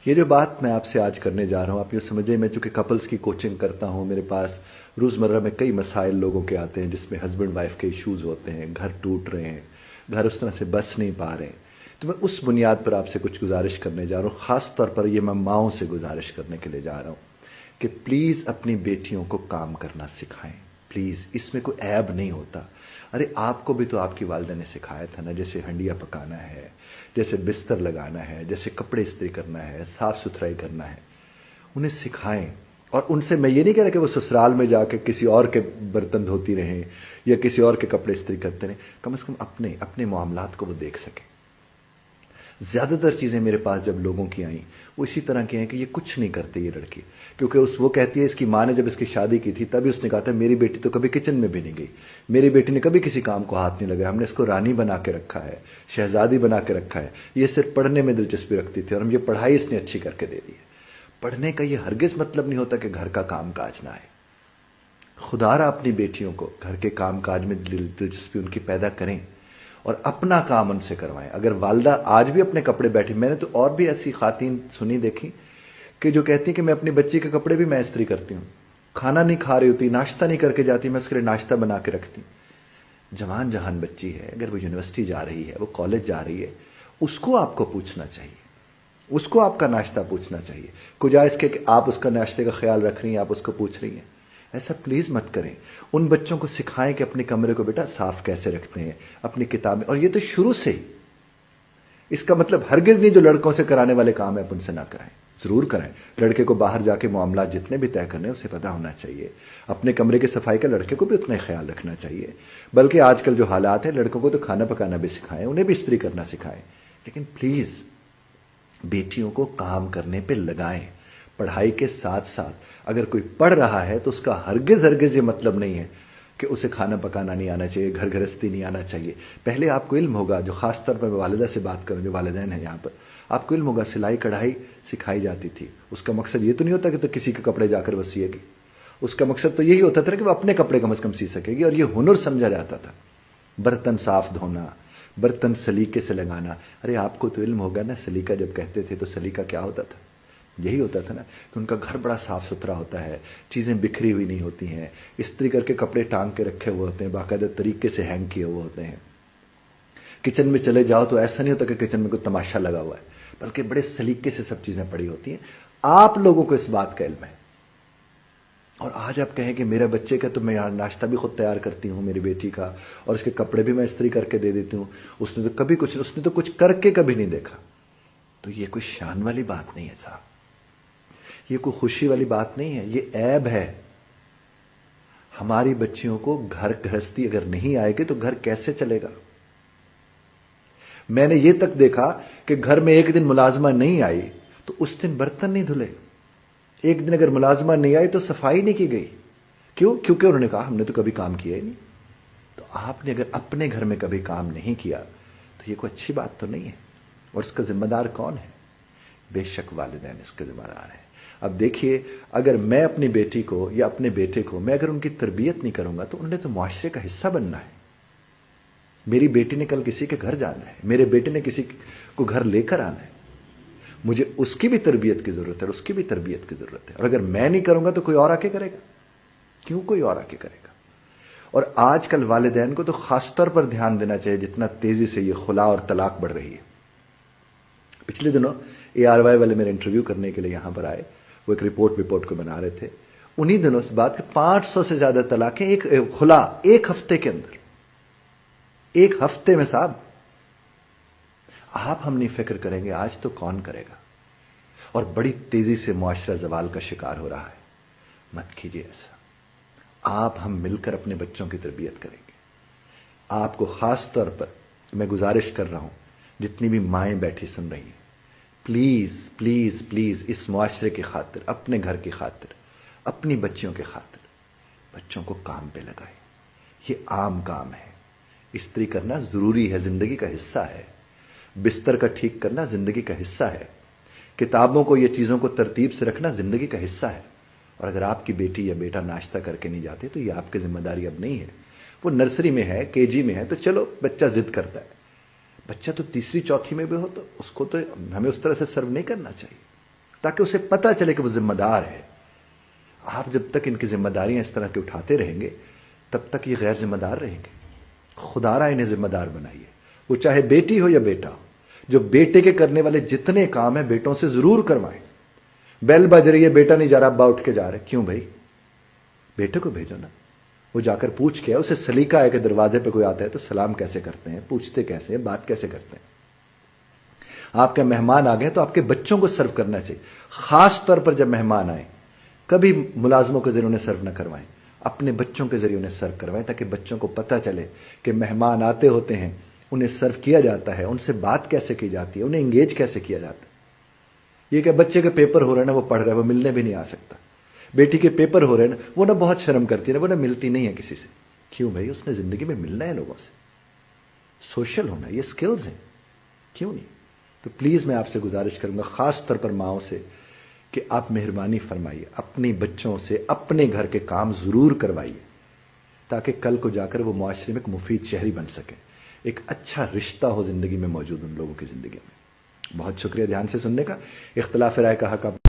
یہ جو بات میں آپ سے آج کرنے جا رہا ہوں، آپ یہ سمجھیں، میں چونکہ کپلز کی کوچنگ کرتا ہوں، میرے پاس روزمرہ میں کئی مسائل لوگوں کے آتے ہیں جس میں ہسبینڈ وائف کے ایشوز ہوتے ہیں، گھر ٹوٹ رہے ہیں، گھر اس طرح سے بس نہیں پا رہے ہیں۔ تو میں اس بنیاد پر آپ سے کچھ گزارش کرنے جا رہا ہوں، خاص طور پر یہ میں ماؤں سے گزارش کرنے کے لیے جا رہا ہوں کہ پلیز اپنی بیٹیوں کو کام کرنا سکھائیں۔ پلیز، اس میں کوئی عیب نہیں ہوتا۔ ارے آپ کو بھی تو آپ کی والدہ نے سکھایا تھا نا، جیسے ہنڈیا پکانا ہے، جیسے بستر لگانا ہے، جیسے کپڑے استری کرنا ہے، صاف ستھرائی کرنا ہے، انہیں سکھائیں۔ اور ان سے میں یہ نہیں کہہ رہا کہ وہ سسرال میں جا کے کسی اور کے برتن دھوتی رہیں یا کسی اور کے کپڑے استری کرتے رہیں، کم از کم اپنے معاملات کو وہ دیکھ سکیں۔ زیادہ تر چیزیں میرے پاس جب لوگوں کی آئیں وہ اسی طرح کی ہیں کہ یہ کچھ نہیں کرتے یہ لڑکی، کیونکہ وہ کہتی ہے، اس کی ماں نے جب اس کی شادی کی تھی تبھی اس نے کہا تھا میری بیٹی تو کبھی کچن میں بھی نہیں گئی، میری بیٹی نے کبھی کسی کام کو ہاتھ نہیں لگایا، ہم نے اس کو رانی بنا کے رکھا ہے، شہزادی بنا کے رکھا ہے، یہ صرف پڑھنے میں دلچسپی رکھتی تھی اور ہم یہ پڑھائی اس نے اچھی کر کے دے دی ہے۔ پڑھنے کا یہ ہرگز مطلب نہیں ہوتا کہ گھر کا کام کاج نہ آئے۔ خدا را اپنی بیٹیوں کو گھر کے کام کاج میں دلچسپی ان کی پیدا کریں اور اپنا کام ان سے کروائیں۔ اگر والدہ آج بھی اپنے کپڑے بیٹھی، میں نے تو اور بھی ایسی خواتین سنی دیکھی کہ جو کہتی ہیں کہ میں اپنی بچی کے کپڑے بھی میں استری کرتی ہوں، کھانا نہیں کھا رہی ہوتی، ناشتہ نہیں کر کے جاتی، میں اس کے لیے ناشتہ بنا کے رکھتی ہوں۔ جوان جہان بچی ہے، اگر وہ یونیورسٹی جا رہی ہے، وہ کالج جا رہی ہے، اس کو آپ کو پوچھنا چاہیے، اس کو آپ کا ناشتہ پوچھنا چاہیے، کجا اس کے کہ آپ اس کا ناشتے کا خیال رکھ رہی ہیں، آپ اس کو پوچھ رہی ہیں۔ ایسا پلیز مت کریں۔ ان بچوں کو سکھائیں کہ اپنے کمرے کو بیٹا صاف کیسے رکھتے ہیں، اپنی کتابیں، اور یہ تو شروع سے ہی۔ اس کا مطلب ہرگز نہیں جو لڑکوں سے کرانے والے کام ہیں آپ ان سے نہ کرائیں، ضرور کرائیں۔ لڑکے کو باہر جا کے معاملات جتنے بھی طے کرنے اسے پتہ ہونا چاہیے، اپنے کمرے کی صفائی کا لڑکے کو بھی اتنا ہی خیال رکھنا چاہیے۔ بلکہ آج کل جو حالات ہیں، لڑکوں کو تو کھانا پکانا بھی سکھائیں، انہیں بھی استری کرنا سکھائیں، لیکن پلیز بیٹیوں کو کام کرنے پہ لگائیں۔ پڑھائی کے ساتھ ساتھ اگر کوئی پڑھ رہا ہے تو اس کا ہرگز یہ مطلب نہیں ہے کہ اسے کھانا پکانا نہیں آنا چاہیے، گھر گھرستی نہیں آنا چاہیے۔ پہلے آپ کو علم ہوگا، جو خاص طور پر میں والدہ سے بات کروں، جو والدین ہیں یہاں پر، آپ کو علم ہوگا سلائی کڑھائی سکھائی جاتی تھی۔ اس کا مقصد یہ تو نہیں ہوتا کہ تو کسی کے کپڑے جا کر وہ سیے گی، اس کا مقصد تو یہی ہوتا تھا کہ وہ اپنے کپڑے کم از کم سی سکے گی، اور یہ ہنر سمجھا جاتا تھا۔ برتن صاف دھونا، برتن سلیقے سے لگانا۔ ارے آپ کو تو علم ہوگا نا، سلیقہ جب کہتے تھے تو سلیقہ کیا ہوتا تھا؟ یہی ہوتا تھا نا کہ ان کا گھر بڑا صاف ستھرا ہوتا ہے، چیزیں بکھری ہوئی نہیں ہوتی ہیں، استری کر کے کپڑے ٹانگ کے رکھے ہوئے ہوتے ہیں، باقاعدہ طریقے سے ہینگ کیے ہوئے ہوتے ہیں۔ کچن میں چلے جاؤ تو ایسا نہیں ہوتا کہ کچن میں کوئی تماشا لگا ہوا ہے، بلکہ بڑے سلیقے سے سب چیزیں پڑی ہوتی ہیں۔ آپ لوگوں کو اس بات کا علم ہے، اور آج آپ کہیں کہ میرے بچے کا تو میں ناشتہ بھی خود تیار کرتی ہوں، میری بیٹی کا، اور اس کے کپڑے بھی میں استری کر کے دے دیتی ہوں، اس نے تو کچھ کر کے کبھی نہیں دیکھا۔ تو یہ کوئی شان والی بات نہیں ہے صاحب، یہ کوئی خوشی والی بات نہیں ہے، یہ عیب ہے۔ ہماری بچیوں کو گھر گھرستی اگر نہیں آئے گی تو گھر کیسے چلے گا؟ میں نے یہ تک دیکھا کہ گھر میں ایک دن ملازمہ نہیں آئی تو اس دن برتن نہیں دھلے، ایک دن اگر ملازمہ نہیں آئی تو صفائی نہیں کی گئی۔ کیوں؟ کیونکہ انہوں نے کہا ہم نے تو کبھی کام کیا ہی نہیں۔ تو آپ نے اگر اپنے گھر میں کبھی کام نہیں کیا تو یہ کوئی اچھی بات تو نہیں ہے، اور اس کا ذمہ دار کون ہے؟ بے شک والدین اس کے ذمہ دار ہیں۔ اب دیکھیے، اگر میں اپنی بیٹی کو یا اپنے بیٹے کو میں اگر ان کی تربیت نہیں کروں گا تو انہوں نے تو معاشرے کا حصہ بننا ہے۔ میری بیٹی نے کل کسی کے گھر جانا ہے، میرے بیٹے نے کسی کو گھر لے کر آنا ہے، مجھے اس کی بھی تربیت کی ضرورت ہے، اور اس کی بھی تربیت کی ضرورت ہے۔ اور اگر میں نہیں کروں گا تو کوئی اور آ کے کرے گا؟ کیوں کوئی اور آ کے کرے گا؟ اور آج کل والدین کو تو خاص طور پر دھیان دینا چاہیے، جتنا تیزی سے یہ خلا اور طلاق بڑھ رہی ہے۔ پچھلے دنوں ARY والے میرے انٹرویو کرنے کے لیے یہاں پر آئے، وہ ایک رپورٹ کو بنا رہے تھے۔ انہی دنوں سے بات کہ 500 سے زیادہ طلاقیں ایک خلا ایک ہفتے کے اندر، ایک ہفتے میں صاحب۔ آپ ہم نہیں فکر کریں گے آج تو کون کرے گا؟ اور بڑی تیزی سے معاشرہ زوال کا شکار ہو رہا ہے۔ مت کیجیے ایسا، آپ ہم مل کر اپنے بچوں کی تربیت کریں گے۔ آپ کو خاص طور پر میں گزارش کر رہا ہوں، جتنی بھی مائیں بیٹھی سن رہی ہیں، پلیز پلیز پلیز اس معاشرے کی خاطر، اپنے گھر کی خاطر، اپنی بچیوں کی خاطر بچوں کو کام پہ لگائیں۔ یہ عام کام ہے، استری کرنا ضروری ہے، زندگی کا حصہ ہے۔ بستر کا ٹھیک کرنا زندگی کا حصہ ہے۔ کتابوں کو، یہ چیزوں کو ترتیب سے رکھنا زندگی کا حصہ ہے۔ اور اگر آپ کی بیٹی یا بیٹا ناشتہ کر کے نہیں جاتے تو یہ آپ کی ذمہ داری اب نہیں ہے۔ وہ نرسری میں ہے، KG میں ہے، تو چلو بچہ ضد کرتا ہے، بچہ تو تیسری چوتھی میں بھی ہو تو اس کو تو ہمیں اس طرح سے سرو نہیں کرنا چاہیے۔ تاکہ اسے پتہ چلے کہ وہ ذمہ دار ہے۔ آپ جب تک ان کی ذمہ داریاں اس طرح کے اٹھاتے رہیں گے تب تک یہ غیر ذمہ دار رہیں گے۔ خدا را انہیں ذمہ دار بنائیے، وہ چاہے بیٹی ہو یا بیٹا ہو۔ جو بیٹے کے کرنے والے جتنے کام ہیں بیٹوں سے ضرور کروائیں۔ بیل بج رہی ہے، بیٹا نہیں جا رہا، ابا اٹھ کے جا رہے، کیوں بھائی؟ بیٹے کو بھیجو نا، وہ جا کر پوچھ کے، اسے سلیقہ ہے کہ دروازے پہ کوئی آتا ہے تو سلام کیسے کرتے ہیں، پوچھتے کیسے ہیں، بات کیسے کرتے ہیں۔ آپ کے مہمان آ گئے تو آپ کے بچوں کو سرو کرنا چاہیے، خاص طور پر جب مہمان آئیں۔ کبھی ملازموں کے ذریعے انہیں سرو نہ کروائیں، اپنے بچوں کے ذریعے انہیں سرو کروائیں، تاکہ بچوں کو پتہ چلے کہ مہمان آتے ہوتے ہیں، انہیں سرو کیا جاتا ہے، ان سے بات کیسے کی جاتی ہے، انہیں انگیج کیسے کیا جاتا ہے۔ یہ کہ بچے کے پیپر ہو رہے ہیں نا، وہ پڑھ رہا ہے، وہ ملنے بھی نہیں آ سکتا۔ بیٹی کے پیپر ہو رہے ہیں نا، وہ نا بہت شرم کرتی ہے نا، وہ نا ملتی نہیں ہے کسی سے۔ کیوں بھائی؟ اس نے زندگی میں ملنا ہے لوگوں سے، سوشل ہونا، یہ سکلز ہیں، کیوں نہیں؟ تو پلیز میں آپ سے گزارش کروں گا، خاص طور پر ماؤں سے، کہ آپ مہربانی فرمائیے، اپنی بچوں سے اپنے گھر کے کام ضرور کروائیے، تاکہ کل کو جا کر وہ معاشرے میں ایک مفید شہری بن سکیں، ایک اچھا رشتہ ہو زندگی میں موجود ان لوگوں کی زندگی میں۔ بہت شکریہ دھیان سے سننے کا۔ اختلاف رائے کا حق آپ